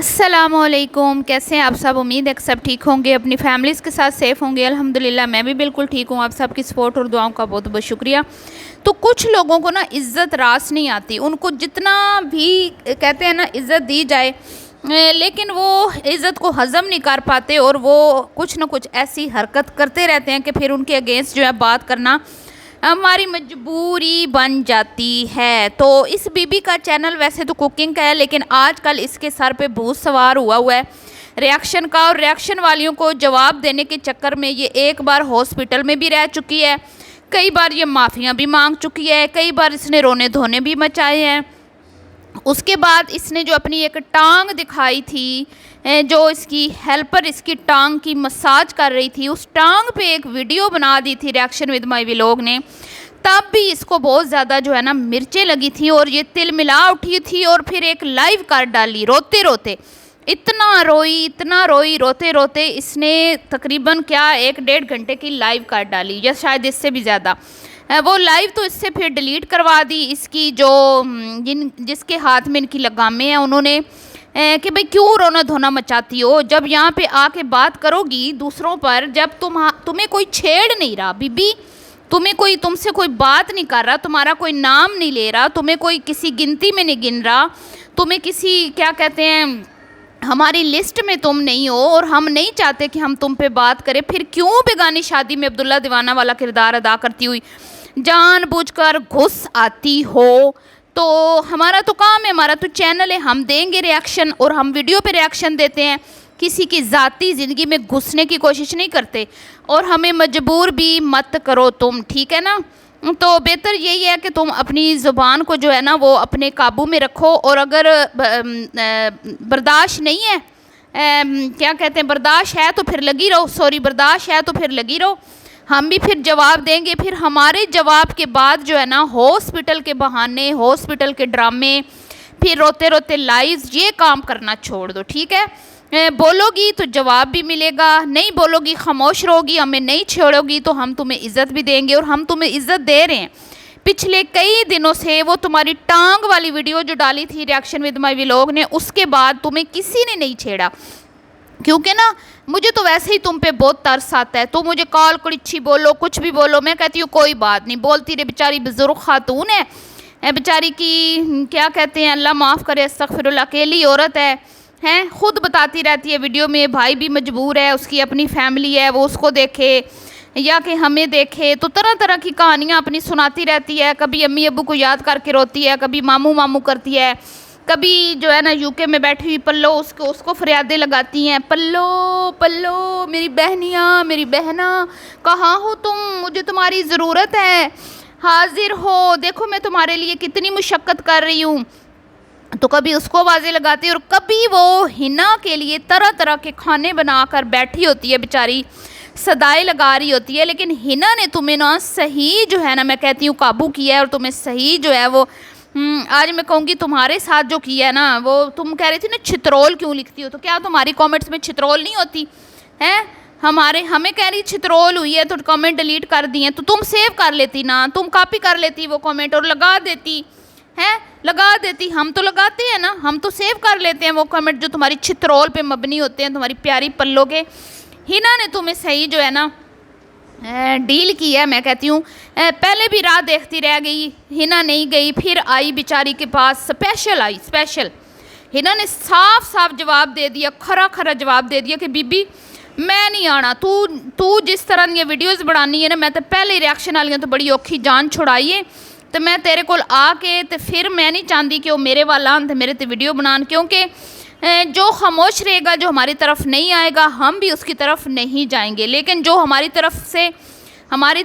السلام علیکم، کیسے ہیں آپ سب؟ امید ہے کہ سب ٹھیک ہوں گے، اپنی فیملیز کے ساتھ سیف ہوں گے۔ الحمدللہ میں بھی بالکل ٹھیک ہوں۔ آپ سب کی سپورٹ اور دعاؤں کا بہت بہت شکریہ۔ تو کچھ لوگوں کو نا عزت راس نہیں آتی، ان کو جتنا بھی کہتے ہیں نا عزت دی جائے لیکن وہ عزت کو ہضم نہیں کر پاتے، اور وہ کچھ نہ کچھ ایسی حرکت کرتے رہتے ہیں کہ پھر ان کے اگینسٹ جو ہے بات کرنا ہماری مجبوری بن جاتی ہے۔ تو اس بی بی کا چینل ویسے تو کوکنگ کا ہے، لیکن آج کل اس کے سر پہ بھوت سوار ہوا ہے ریاکشن کا، اور ریاکشن والیوں کو جواب دینے کے چکر میں یہ ایک بار ہاسپٹل میں بھی رہ چکی ہے، کئی بار یہ معافیاں بھی مانگ چکی ہے، کئی بار اس نے رونے دھونے بھی مچائے ہیں۔ اس کے بعد اس نے جو اپنی ایک ٹانگ دکھائی تھی، جو اس کی ہیلپر اس کی ٹانگ کی مساج کر رہی تھی، اس ٹانگ پہ ایک ویڈیو بنا دی تھی ریاکشن ود مائی ولاگ نے، تب بھی اس کو بہت زیادہ جو ہے نا مرچیں لگی تھیں اور یہ تل ملا اٹھی تھی، اور پھر ایک لائیو کر ڈالی روتے روتے، اتنا روئی روتے روتے اس نے تقریباً کیا 1-1.5 گھنٹے کی لائیو کر ڈالی، یا شاید اس سے بھی زیادہ۔ وہ لائیو تو اس سے پھر ڈیلیٹ کروا دی، اس کی جو جس کے ہاتھ میں ان کی لگامیں ہیں انہوں نے کہ بھئی کیوں رونا دھونا مچاتی ہو، جب یہاں پہ آ کے بات کرو گی دوسروں پر، جب تمہیں کوئی چھیڑ نہیں رہا بی بی، تم سے کوئی بات نہیں کر رہا، تمہارا کوئی نام نہیں لے رہا، تمہیں کوئی کسی گنتی میں نہیں گن رہا، تمہیں کسی کیا کہتے ہیں ہماری لسٹ میں تم نہیں ہو، اور ہم نہیں چاہتے کہ ہم تم پہ بات کریں، پھر کیوں بیگانی شادی میں عبداللہ دیوانہ والا کردار ادا کرتی ہوئی جان بوجھ کر گھس آتی ہو؟ تو ہمارا تو کام ہے، ہمارا تو چینل ہے، ہم دیں گے ریاکشن، اور ہم ویڈیو پہ ریاکشن دیتے ہیں، کسی کی ذاتی زندگی میں گھسنے کی کوشش نہیں کرتے، اور ہمیں مجبور بھی مت کرو تم، ٹھیک ہے نا؟ تو بہتر یہی ہے کہ تم اپنی زبان کو جو ہے نا وہ اپنے قابو میں رکھو، اور اگر برداشت نہیں ہے کیا کہتے ہیں برداشت ہے تو پھر لگی رہو، برداشت ہے تو پھر لگی رہو، ہم بھی پھر جواب دیں گے، پھر ہمارے جواب کے بعد جو ہے نا ہاسپٹل کے بہانے، ہاسپٹل کے ڈرامے، پھر روتے روتے لائیوز، یہ کام کرنا چھوڑ دو، ٹھیک ہے؟ بولو گی تو جواب بھی ملے گا، نہیں بولو گی خاموش رہو گی، ہمیں نہیں چھوڑو گی تو ہم تمہیں عزت بھی دیں گے، اور ہم تمہیں عزت دے رہے ہیں۔ پچھلے کئی دنوں سے وہ تمہاری ٹانگ والی ویڈیو جو ڈالی تھی ریاکشن ود مائی ولاگ نے، اس کے بعد تمہیں کسی نے نہیں چھیڑا، کیونکہ نا مجھے تو ویسے ہی تم پہ بہت ترس آتا ہے، تو مجھے کال کڑچھی بولو، کچھ بھی بولو، میں کہتی ہوں کوئی بات نہیں، بولتی رہے، بیچاری بزرگ خاتون ہے، بیچاری کی کیا کہتے ہیں اللہ معاف کرے استغفر اللہ، اکیلی عورت ہے، خود بتاتی رہتی ہے ویڈیو میں، بھائی بھی مجبور ہے، اس کی اپنی فیملی ہے، وہ اس کو دیکھے یا کہ ہمیں دیکھے، تو طرح طرح کی کہانیاں اپنی سناتی رہتی ہے، کبھی امی ابو کو یاد کر کے روتی ہے، کبھی ماموں کرتی ہے، کبھی جو ہے نا یو کے میں بیٹھی ہوئی پلو اس کو فریادیں لگاتی ہیں، پلو میری بہنیاں، میری بہنا کہاں ہو تم، مجھے تمہاری ضرورت ہے، حاضر ہو، دیکھو میں تمہارے لیے کتنی مشقت کر رہی ہوں۔ تو کبھی اس کو آوازیں لگاتی ہے، اور کبھی وہ حنا کے لیے طرح طرح کے کھانے بنا کر بیٹھی ہوتی ہے، بیچاری صدائیں لگا رہی ہوتی ہے، لیکن حنا نے تمہیں نا صحیح جو ہے نا میں کہتی ہوں قابو کیا ہے، اور تمہیں صحیح جو ہے وہ آج میں کہوں گی تمہارے ساتھ جو کیا ہے نا، وہ تم کہہ رہی تھی نا چھترول کیوں لکھتی ہو، تو کیا تمہاری کامنٹس میں چھترول نہیں ہوتی ہے؟ ہمیں کہہ رہی چھترول ہوئی ہے تو کامنٹ ڈیلیٹ کر دی ہیں، تو تم سیو کر لیتی نا، تم کاپی کر لیتی وہ کامنٹ اور لگا دیتی، ہم تو لگاتے ہیں نا، ہم تو سیو کر لیتے ہیں وہ کامنٹ جو تمہاری چھترول پہ مبنی ہوتے ہیں، تمہاری پیاری پلو کے۔ حنا نے تمہیں صحیح جو ہے نا ڈیل کی ہے، میں کہتی ہوں پہلے بھی راہ دیکھتی رہ گئی، حنا نہیں گئی، پھر آئی بیچاری کے پاس، اسپیشل حنا نے صاف جواب دے دیا، کھرا جواب دے دیا کہ بی بی میں نہیں آنا، تو جس طرح یہ ویڈیوز بڑھانی ہے نا، میں تو پہلے ریاکشن والیاں تو بڑی اوکھی جان چھڑائیے، تو میں تیرے کول آ کے تو پھر میں نہیں چاہتی کہ وہ میرے والا تو میرے تے ویڈیو بنان، کیونکہ جو خاموش رہے گا، جو ہماری طرف نہیں آئے گا، ہم بھی اس کی طرف نہیں جائیں گے، لیکن جو ہماری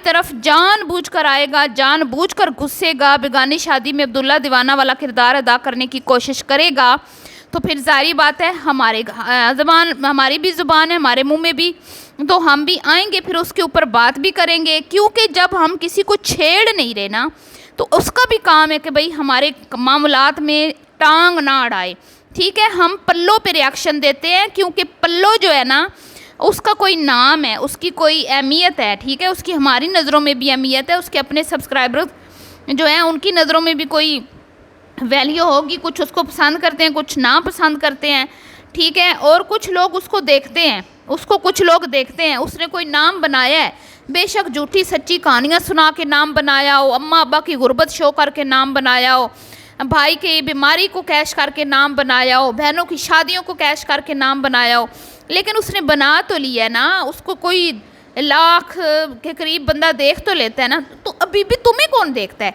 طرف جان بوجھ کر آئے گا، جان بوجھ کر گھسے گا، بیگانی شادی میں عبداللہ دیوانہ والا کردار ادا کرنے کی کوشش کرے گا، تو پھر ظاہری بات ہے ہماری بھی زبان ہے، ہمارے منہ میں بھی، تو ہم بھی آئیں گے، پھر اس کے اوپر بات بھی کریں گے، کیونکہ جب ہم کسی کو چھیڑ نہیں رہے نا، تو اس کا بھی کام ہے کہ بھئی ہمارے معاملات میں ٹانگ نہ اڑائے، ٹھیک ہے؟ ہم پلو پہ ریاکشن دیتے ہیں، کیونکہ پلو جو ہے نا اس کا کوئی نام ہے، اس کی کوئی اہمیت ہے، ٹھیک ہے؟ اس کی ہماری نظروں میں بھی اہمیت ہے، اس کے اپنے سبسکرائبر جو ہیں ان کی نظروں میں بھی کوئی ویلیو ہوگی، کچھ اس کو پسند کرتے ہیں، کچھ نا پسند کرتے ہیں، ٹھیک ہے. اور کچھ لوگ اس کو دیکھتے ہیں, اس کو کچھ لوگ دیکھتے ہیں, اس نے کوئی نام بنایا ہے, بے شک جھوٹی سچی کہانیاں سنا کے نام بنایا ہو, اماں ابا کی غربت شو کر کے نام بنایا ہو, بھائی کی بیماری کو کیش کر کے نام بنایا ہو, بہنوں کی شادیوں کو کیش کر کے نام بنایا ہو, لیکن اس نے بنا تو لیا ہے نا, اس کو کوئی لاکھ کے قریب بندہ دیکھ تو لیتا ہے نا. تو ابھی بھی تمہیں کون دیکھتا ہے؟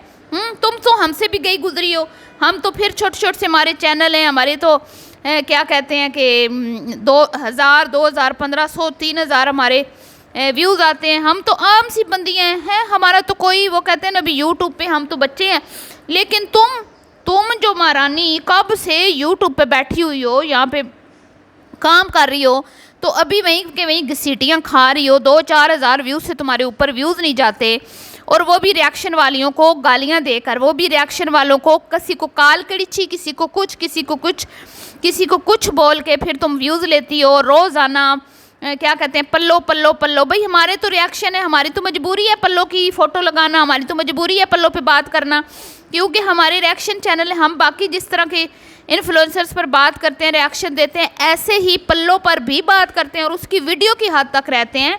تم تو ہم سے بھی گئی گزری ہو. ہم تو پھر چھوٹے چھوٹے سے ہمارے چینل ہیں, ہمارے تو کیا کہتے ہیں کہ 2000 2000 1500 3000 ہمارے ویوز آتے ہیں. ہم تو عام سی بندیاں ہیں, ہمارا تو کوئی, وہ کہتے ہیں نا ابھی یوٹیوب پہ ہم تو بچے ہیں. لیکن تم جو مہارانی کب سے یوٹیوب پہ بیٹھی ہوئی ہو, یہاں پہ کام کر رہی ہو, تو ابھی وہیں کہ وہیں گھسیٹیاں کھا رہی ہو. 2-4 ہزار ویوز سے تمہارے اوپر ویوز نہیں جاتے, اور وہ بھی ریاکشن والیوں کو گالیاں دے کر, وہ بھی ریاکشن والوں کو کسی کو کال کڑچی, کسی کو کچھ, کسی کو کچھ بول کے پھر تم ویوز لیتی ہو. روزانہ کیا کہتے ہیں پلو پلو پلو. بھائی ہمارے تو ریاکشن ہے, ہماری تو مجبوری ہے پلو کی فوٹو لگانا, ہماری تو مجبوری ہے پلو پہ بات کرنا, کیونکہ ہمارے ریاکشن چینل ہے. ہم باقی جس طرح کے انفلوئنسرز پر بات کرتے ہیں, ریاکشن دیتے ہیں, ایسے ہی پلو پر بھی بات کرتے ہیں اور اس کی ویڈیو کی حد تک رہتے ہیں.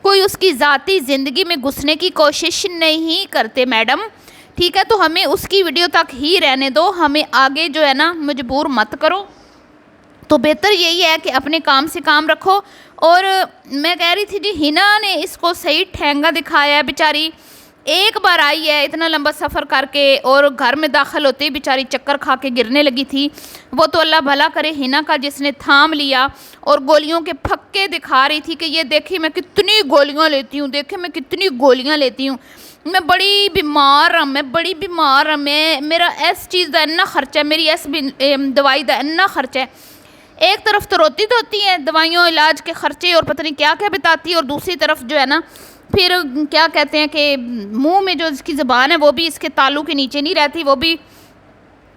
کوئی اس کی ذاتی زندگی میں گھسنے کی کوشش نہیں کرتے میڈم, ٹھیک ہے. تو ہمیں اس کی ویڈیو تک ہی رہنے دو, ہمیں آگے جو ہے نا مجبور مت کرو. تو بہتر یہی ہے کہ اپنے کام سے کام رکھو. اور میں کہہ رہی تھی جی, ہنا نے اس کو صحیح ٹھینگا دکھایا ہے. بیچاری ایک بار آئی ہے اتنا لمبا سفر کر کے, اور گھر میں داخل ہوتے ہی بیچاری چکر کھا کے گرنے لگی تھی. وہ تو اللہ بھلا کرے ہنا کا, جس نے تھام لیا اور گولیوں کے پھکے دکھا رہی تھی کہ یہ دیکھیں میں کتنی گولیاں لیتی ہوں, دیکھیں میں کتنی گولیاں لیتی ہوں, میں بڑی بیمار ہوں, میرا ایس چیز دا اتنا خرچہ ہے, میری ایس دوائی دا اتنا خرچہ ہے. ایک طرف تو روتی دھوتی ہے, دوائیوں علاج کے خرچے اور پتہ نہیں کیا کیا بتاتی ہے, اور دوسری طرف جو ہے نا پھر کیا کہتے ہیں کہ منہ میں جو اس کی زبان ہے وہ بھی اس کے تالو کے نیچے نہیں رہتی, وہ بھی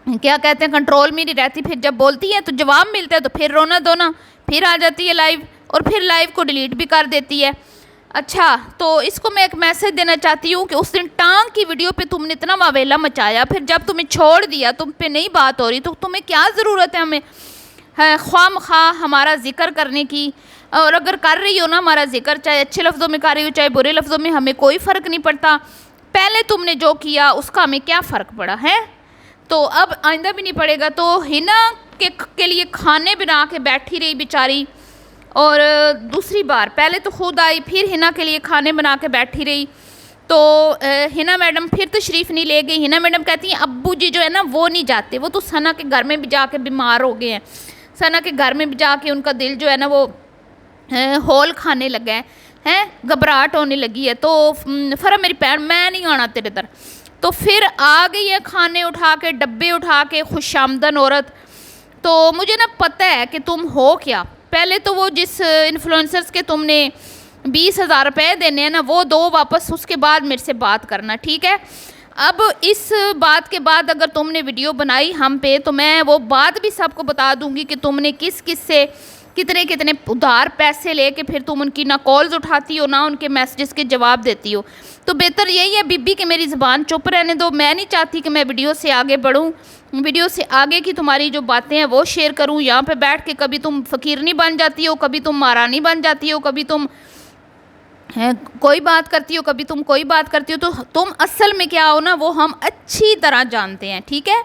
کیا کہتے ہیں کنٹرول میں نہیں رہتی. پھر جب بولتی ہے تو جواب ملتا ہے تو پھر رونا دھونا, پھر آ جاتی ہے لائیو, اور پھر لائیو کو ڈیلیٹ بھی کر دیتی ہے. اچھا, تو اس کو میں ایک میسج دینا چاہتی ہوں کہ اس دن ٹانگ کی ویڈیو پہ تم نے اتنا واویلا مچایا, پھر جب تمہیں چھوڑ دیا, تم پہ نہیں بات ہو رہی, تو تمہیں کیا ضرورت ہے ہمیں خواہ مخواہ ہمارا ذکر کرنے کی. اور اگر کر رہی ہو نا ہمارا ذکر, چاہے اچھے لفظوں میں کر رہی ہو چاہے برے لفظوں میں, ہمیں کوئی فرق نہیں پڑتا. پہلے تم نے جو کیا اس کا ہمیں کیا فرق پڑا ہے, تو اب آئندہ بھی نہیں پڑے گا. تو ہنا کے لیے کھانے بنا کے بیٹھی رہی بیچاری, اور دوسری بار پہلے تو خود آئی, پھر ہنا کے لیے کھانے بنا کے بیٹھی رہی. تو ہنا میڈم پھر تشریف نہیں لے گئی. ہنا میڈم کہتی ہیں ابو جی جو ہے نا وہ نہیں جاتے, وہ تو ثنا کے گھر میں بھی جا کے بیمار ہو گئے ہیں, ثنا کے گھر میں بھی جا کے ان کا دل جو ہے نا وہ ہول کھانے لگا ہے, گھبراہٹ ہونے لگی ہے. تو فرا میری بہن میں نہیں آنا تیرے در. تو پھر آ گئی ہے کھانے اٹھا کے, ڈبے اٹھا کے, خوش آمدن عورت. تو مجھے نا پتہ ہے کہ تم ہو کیا. پہلے تو وہ جس انفلوئنسرز کے تم نے 20,000 روپے دینے ہیں نا, وہ دو واپس, اس کے بعد میرے سے بات کرنا, ٹھیک ہے. اب اس بات کے بعد اگر تم نے ویڈیو بنائی ہم پہ, تو میں وہ بات بھی سب کو بتا دوں گی کہ تم نے کس سے کتنے ادھار پیسے لے کے پھر تم ان کی نہ کالز اٹھاتی ہو نہ ان کے میسیجز کے جواب دیتی ہو. تو بہتر یہی ہے بی بی کہ میری زبان چپ رہنے دو. میں نہیں چاہتی کہ میں ویڈیو سے آگے بڑھوں, ویڈیو سے آگے کی تمہاری جو باتیں ہیں وہ شیئر کروں. یہاں پہ بیٹھ کے کبھی تم فقیرنی بن جاتی ہو, کبھی تم مہارانی بن جاتی ہو, کبھی تم کوئی بات کرتی ہو, کبھی تم کوئی بات کرتی ہو. تو تم اصل میں کیا ہو نا وہ ہم اچھی طرح جانتے ہیں, ٹھیک ہے,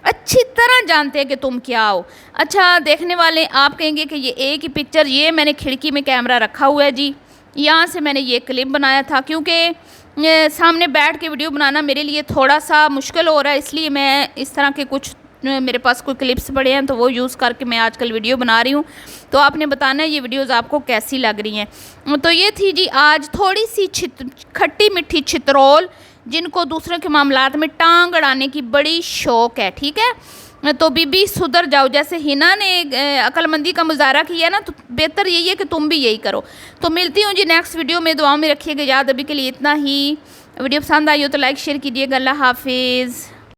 اچھی طرح جانتے ہیں کہ تم کیا ہو. اچھا, دیکھنے والے آپ کہیں گے کہ یہ ایک ہی پکچر, یہ میں نے کھڑکی میں کیمرہ رکھا ہوا ہے جی, یہاں سے میں نے یہ کلپ بنایا تھا, کیونکہ سامنے بیٹھ کے ویڈیو بنانا میرے لیے تھوڑا سا مشکل ہو رہا ہے, اس لیے میں اس طرح کے کچھ میرے پاس کوئی کلپس پڑے ہیں تو وہ یوز کر کے میں آج کل ویڈیو بنا رہی ہوں. تو آپ نے بتانا ہے یہ ویڈیوز آپ کو کیسی لگ رہی ہیں. تو یہ تھی جی آج تھوڑی سی کھٹی میٹھی چترول, جن کو دوسروں کے معاملات میں ٹانگ اڑانے کی بڑی شوق ہے, ٹھیک ہے. تو بی بی سدھر جاؤ, جیسے ہنا نے عقل مندی کا مظاہرہ کیا نا, تو بہتر یہی ہے کہ تم بھی یہی کرو. تو ملتی ہوں جی نیکسٹ ویڈیو میں, دعاؤں میں رکھیے گا یاد. ابھی کے لیے اتنا ہی. ویڈیو پسند آئی ہو تو لائک شیئر کیجیے گا. اللہ حافظ.